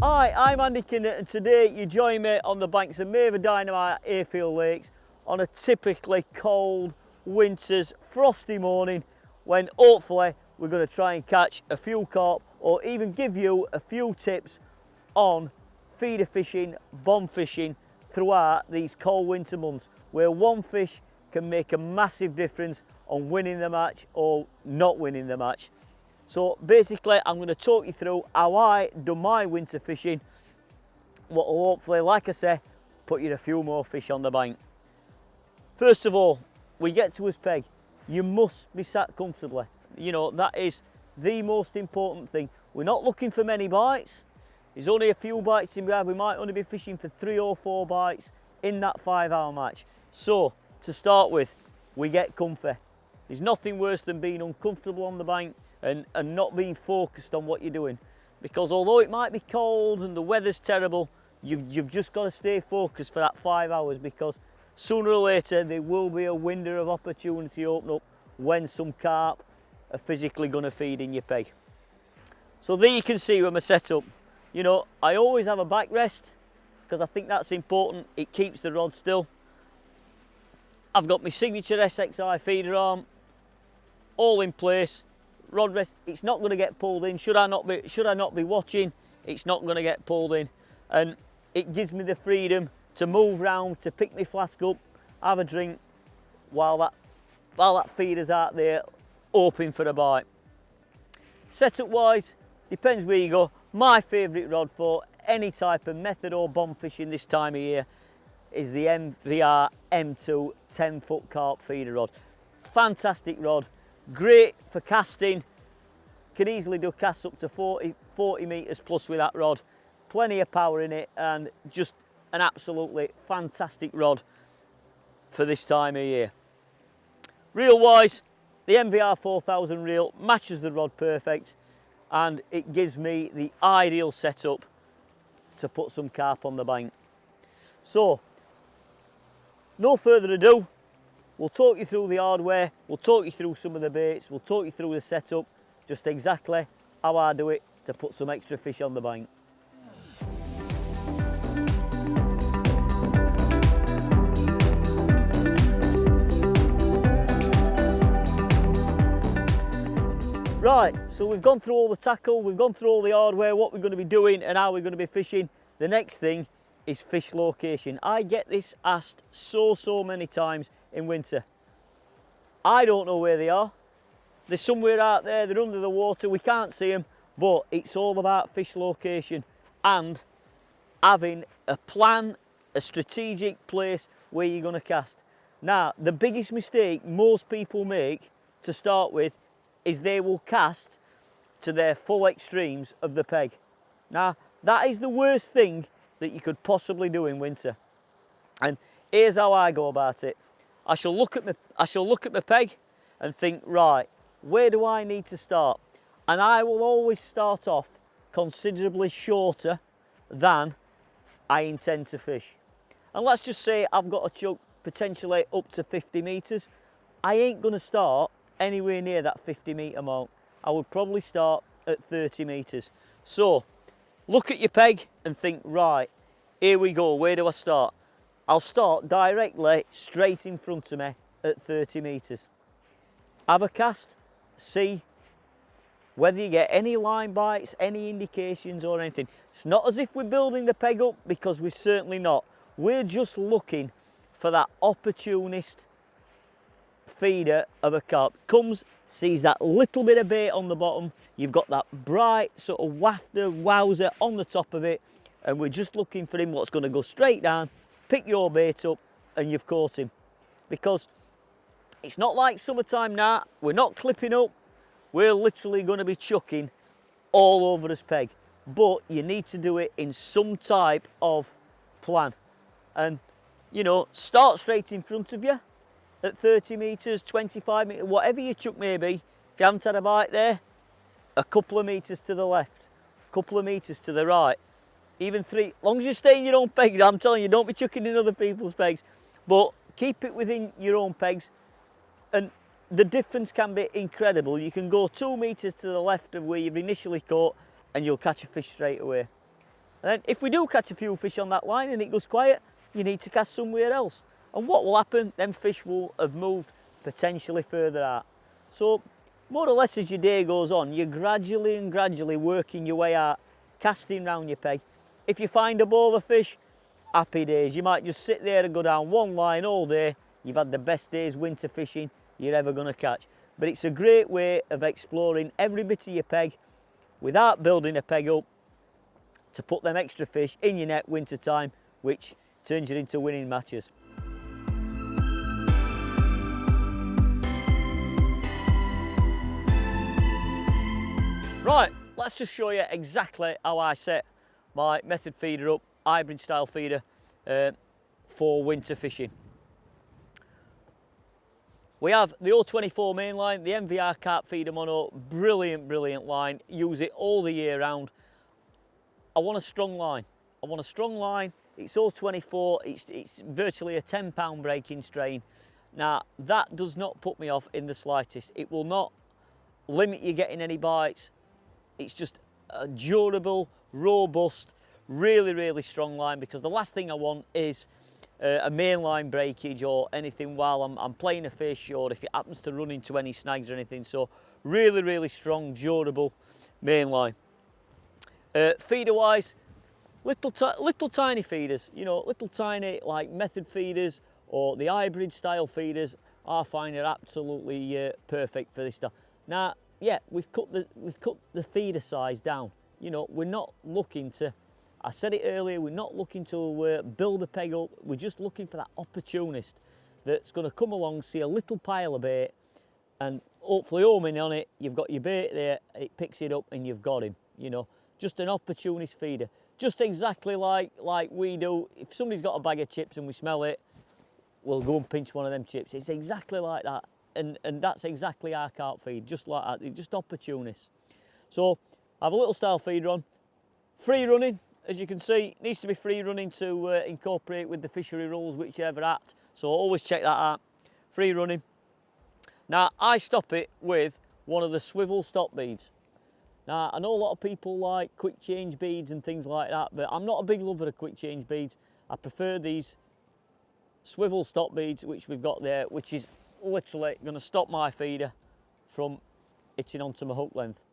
Hi, I'm Andy Kinnett and today you join me on the banks of Maver Dynamite at Hayfield Lakes on a typically cold winter's frosty morning when hopefully we're going to try and catch a few carp or even give you a few tips on feeder fishing, bomb fishing throughout these cold winter months where one fish can make a massive difference on winning the match or not winning the match. So basically I'm going to talk you through how I do my winter fishing, what will hopefully, like I say, put you a few more fish on the bank. First of all, we get to his peg, you must be sat comfortably. You know, that is the most important thing. We're not looking for many bites. There's only a few bites in there. We might only be fishing for 3 or 4 bites in that 5-hour match. So to start with, we get comfy. There's nothing worse than being uncomfortable on the bank and not being focused on what you're doing, because although it might be cold and the weather's terrible, you've just got to stay focused for that 5 hours, because sooner or later there will be a window of opportunity open up when some carp are physically going to feed in your peg. So there you can see with my setup, you know, I always have a backrest because I think that's important. It keeps the rod still. I've got my signature SXI feeder arm all in place. Rod rest, it's not going to get pulled in. Should I not be watching, it's not going to get pulled in, and it gives me the freedom to move round, to pick my flask up, have a drink while that feeder's out there hoping for a bite. Setup wise, depends where you go. My favourite rod for any type of method or bomb fishing this time of year is the MVR M2 10-foot carp feeder rod. Fantastic rod. Great for casting, can easily do casts up to 40 metres plus with that rod. Plenty of power in it and just an absolutely fantastic rod for this time of year. Reel wise, the MVR 4000 reel matches the rod perfect and it gives me the ideal setup to put some carp on the bank. So, no further ado, we'll talk you through the hardware, we'll talk you through some of the baits, we'll talk you through the setup, just exactly how I do it to put some extra fish on the bank. Right, so we've gone through all the tackle, we've gone through all the hardware, what we're going to be doing and how we're going to be fishing. The next thing is fish location. I get this asked so many times in winter. I don't know where they are. They're somewhere out there, they're under the water, we can't see them, but it's all about fish location and having a plan, a strategic place where you're going to cast. Now, the biggest mistake most people make to start with is they will cast to their full extremes of the peg. Now, that is the worst thing that you could possibly do in winter. And here's how I go about it. I shall look at my peg and think, right, where do I need to start? And I will always start off considerably shorter than I intend to fish. And let's just say I've got a chuck potentially up to 50 metres. I ain't going to start anywhere near that 50 metre mark. I would probably start at 30 metres. So look at your peg and think, right, here we go, where do I start? I'll start directly straight in front of me at 30 metres. Have a cast, see whether you get any line bites, any indications or anything. It's not as if we're building the peg up, because we're certainly not. We're just looking for that opportunist feeder of a carp. Comes, sees that little bit of bait on the bottom, you've got that bright sort of wafter wowser on the top of it, and we're just looking for him what's going to go straight down, pick your bait up and you've caught him. Because it's not like summertime now, we're not clipping up, we're literally going to be chucking all over his peg. But you need to do it in some type of plan. And, you know, start straight in front of you at 30 metres, 25 metres, whatever your chuck may be. If you haven't had a bite there, a couple of metres to the left, a couple of metres to the right, even 3, as long as you stay in your own peg. I'm telling you, don't be chucking in other people's pegs, but keep it within your own pegs. And the difference can be incredible. You can go 2 metres to the left of where you've initially caught and you'll catch a fish straight away. And then if we do catch a few fish on that line and it goes quiet, you need to cast somewhere else. And what will happen, them fish will have moved potentially further out. So more or less as your day goes on, you're gradually and gradually working your way out, casting round your peg. If you find a ball of fish, happy days. You might just sit there and go down one line all day. You've had the best days winter fishing you're ever going to catch. But it's a great way of exploring every bit of your peg without building a peg up to put them extra fish in your net winter time, which turns you into winning matches. Right, let's just show you exactly how I set my method feeder up, hybrid style feeder for winter fishing. We have the 024 main line, the MVR carp feeder mono, brilliant, brilliant line. Use it all the year round. I want a strong line. I want a strong line. It's 024, it's virtually a 10-pound breaking strain. Now, that does not put me off in the slightest. It will not limit you getting any bites. It's just a durable, robust, really, really strong line, because the last thing I want is a mainline breakage or anything while I'm playing a fish, or if it happens to run into any snags or anything. So really, really strong, durable mainline. Feeder wise, little tiny feeders, you know, little tiny like method feeders or the hybrid style feeders, I find are absolutely perfect for this stuff. Now, yeah, we've cut the feeder size down. You know, we're not looking to, I said it earlier, we're not looking to build a peg up. We're just looking for that opportunist that's going to come along, see a little pile of bait, and hopefully homing on it. You've got your bait there, it picks it up, and you've got him. You know, just an opportunist feeder, just exactly like we do. If somebody's got a bag of chips and we smell it, we'll go and pinch one of them chips. It's exactly like that, and that's exactly our carp feed, just like that. It's just opportunists. So I have a little style feeder on, free running. As you can see, it needs to be free running to incorporate with the fishery rules, whichever at. So always check that out. Free running. Now, I stop it with one of the swivel stop beads. Now, I know a lot of people like quick change beads and things like that, but I'm not a big lover of quick change beads. I prefer these swivel stop beads, which we've got there, which is literally going to stop my feeder from hitching onto my hook length.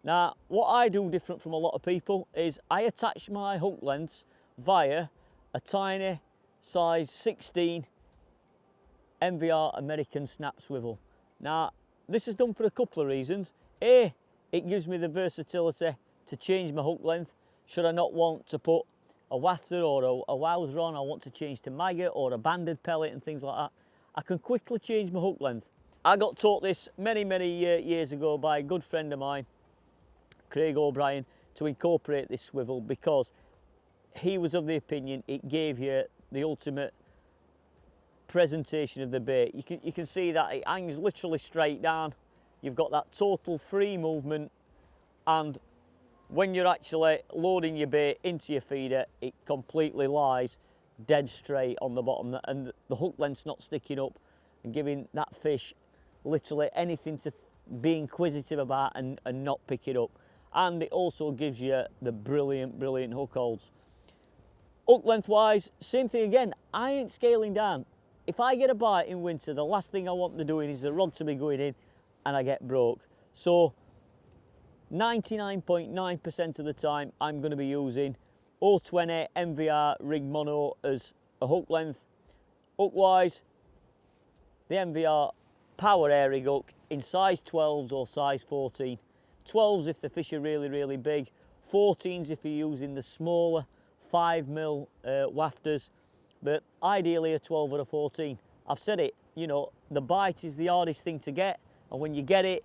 Now, what I do different from a lot of people is I attach my hook lengths via a tiny size 16 MVR American snap swivel. Now, this is done for a couple of reasons. A, it gives me the versatility to change my hook length. Should I not want to put a wafter or a wowser on, I want to change to maggot or a banded pellet and things like that, I can quickly change my hook length. I got taught this many, many years ago by a good friend of mine, Craig O'Brien, to incorporate this swivel, because he was of the opinion it gave you the ultimate presentation of the bait. You can see that it hangs literally straight down. You've got that total free movement, and when you're actually loading your bait into your feeder, it completely lies dead straight on the bottom, and the hook length's not sticking up and giving that fish literally anything to be inquisitive about and not pick it up. And it also gives you the brilliant, brilliant hook holds. Hook length wise, same thing again. I ain't scaling down. If I get a bite in winter, the last thing I want to doing is the rod to be going in and I get broke. So 99.9% of the time, I'm going to be using 020 MVR rig mono as a hook length. Hook wise, the MVR power air rig hook in size 12s or size 14. 12s if the fish are really, really big. 14s if you're using the smaller 5mm wafters. But ideally a 12 or a 14. I've said it, you know, the bite is the hardest thing to get. And when you get it,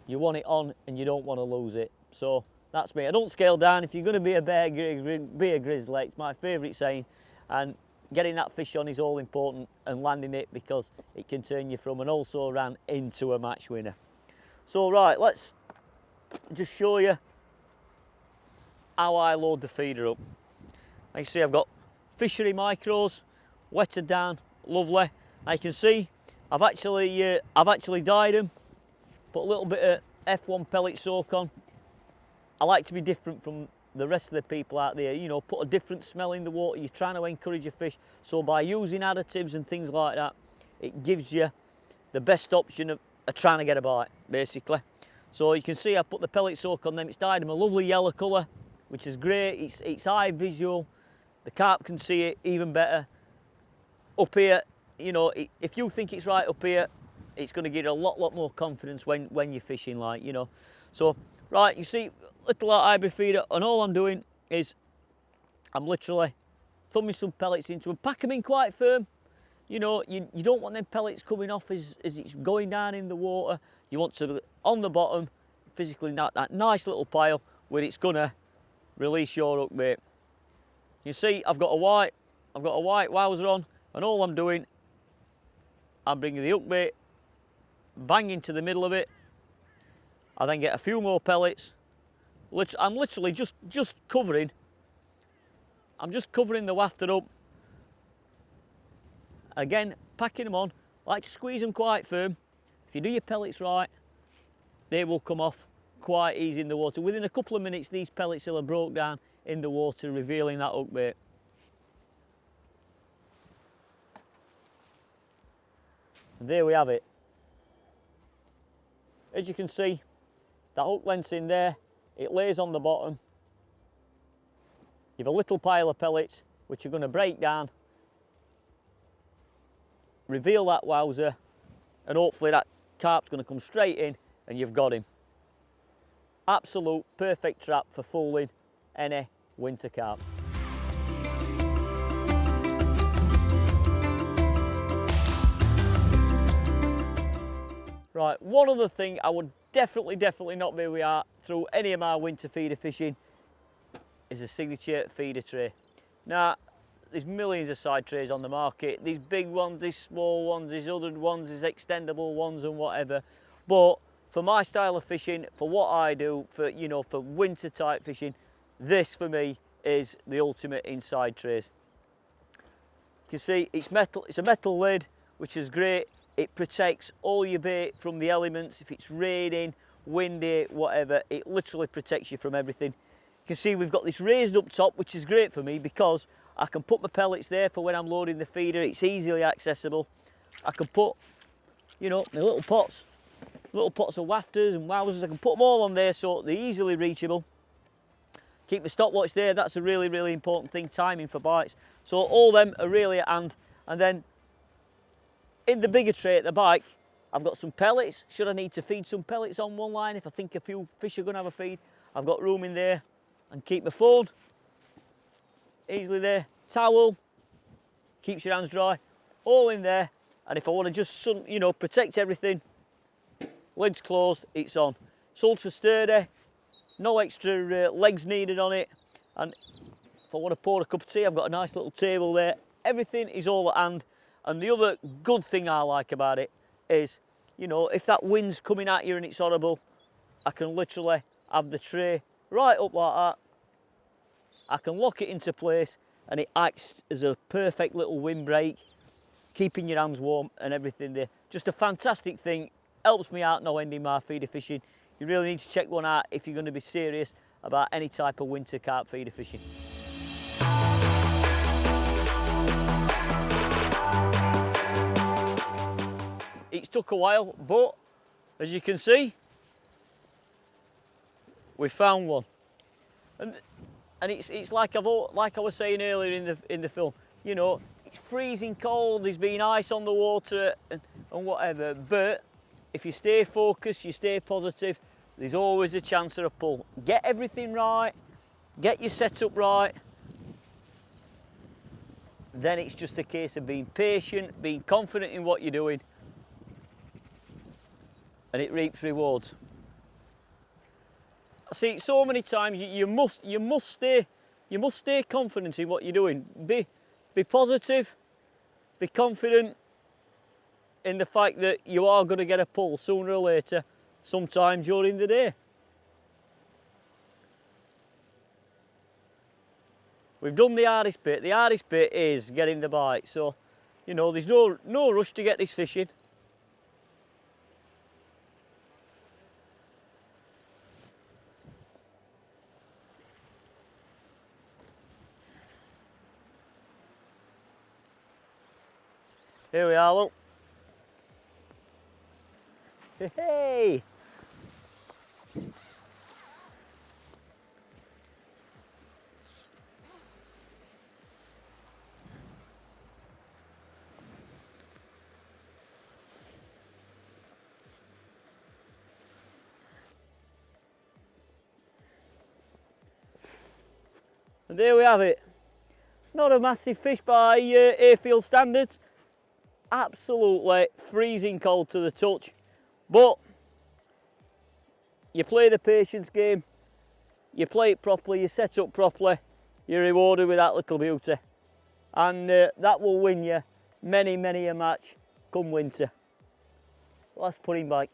you want it on and you don't want to lose it. So that's me. I don't scale down. If you're going to be a bear, be a grizzly. It's my favourite saying. And getting that fish on is all important, and landing it, because it can turn you from an also-ran into a match winner. So right, let's just show you how I load the feeder up. Like you see, I've got fishery micros wetted down, lovely. Now you can see I've actually dyed them, put a little bit of F1 pellet soak on. I like to be different from the rest of the people out there, you know, put a different smell in the water. You're trying to encourage your fish. So by using additives and things like that, it gives you the best option of trying to get a bite, basically. So you can see I put the pellet soak on them. It's dyed them a lovely yellow colour, which is great. It's eye visual. The carp can see it even better. Up here, you know, if you think it's right up here, it's going to give you a lot more confidence when you're fishing, like, you know. So, right, you see, little hybrid feeder, and all I'm doing is I'm literally thumbing some pellets into them, pack them in quite firm. You know, you don't want them pellets coming off as it's going down in the water. You want to, on the bottom, physically that nice little pile where it's going to release your hook bait. You see, I've got a white wowser on, and all I'm doing, I'm bringing the hook bait bang into the middle of it. I then get a few more pellets. I'm literally just covering. I'm just covering the wafter up. Again, packing them on. I like to squeeze them quite firm. If you do your pellets right, they will come off quite easy in the water. Within a couple of minutes, these pellets will have broke down in the water, revealing that hook bait. And there we have it. As you can see, that hook length's in there, it lays on the bottom. You've a little pile of pellets which are going to break down, reveal that wowser, and hopefully that carp's going to come straight in and you've got him. Absolute perfect trap for fooling any winter carp. Right, one other thing I would definitely not be without through any of my winter feeder fishing is a signature feeder tray. Now, there's millions of side trays on the market. These big ones, these small ones, these other ones, these extendable ones and whatever. But for my style of fishing, for what I do, for, you know, for winter type fishing, this for me is the ultimate in side trays. You can see it's metal, it's a metal lid, which is great. It protects all your bait from the elements. If it's raining, windy, whatever, it literally protects you from everything. You can see we've got this raised up top, which is great for me because I can put my pellets there for when I'm loading the feeder. It's easily accessible. I can put, you know, my little pots of wafters and wowsers. I can put them all on there so they're easily reachable. Keep the stopwatch there. That's a really important thing, timing for bites. So all them are really at hand. And then in the bigger tray at the back, I've got some pellets. Should I need to feed some pellets on one line, if I think a few fish are going to have a feed, I've got room in there. And keep my phone easily there. Towel, keeps your hands dry, all in there. And if I want to just, you know, protect everything, lid's closed, it's on. It's ultra sturdy, no extra legs needed on it. And if I want to pour a cup of tea, I've got a nice little table there. Everything is all at hand. And the other good thing I like about it is, you know, if that wind's coming at you and it's horrible, I can literally have the tray right up like that. I can lock it into place and it acts as a perfect little windbreak, keeping your hands warm and everything there. Just a fantastic thing, helps me out no end in my feeder fishing. You really need to check one out if you're going to be serious about any type of winter carp feeder fishing. It's took a while, but as you can see, we found one. And it's like I was saying earlier in the film, you know, it's freezing cold, there's been ice on the water and whatever, but if you stay focused, you stay positive, there's always a chance of a pull. Get everything right, get your setup right, then it's just a case of being patient, being confident in what you're doing, and it reaps rewards. I see it so many times. You must stay confident in what you're doing. Be positive. Be confident in the fact that you are going to get a pull sooner or later, sometime during the day. We've done the hardest bit. The hardest bit is getting the bite. So, you know, there's no rush to get this fishing. Here we are, look. Hey! And there we have it. Not a massive fish by Hayfield standards. Absolutely freezing cold to the touch. But you play the patience game, you play it properly, you set up properly, you're rewarded with that little beauty. And that will win you many, many a match come winter. Let's put him back.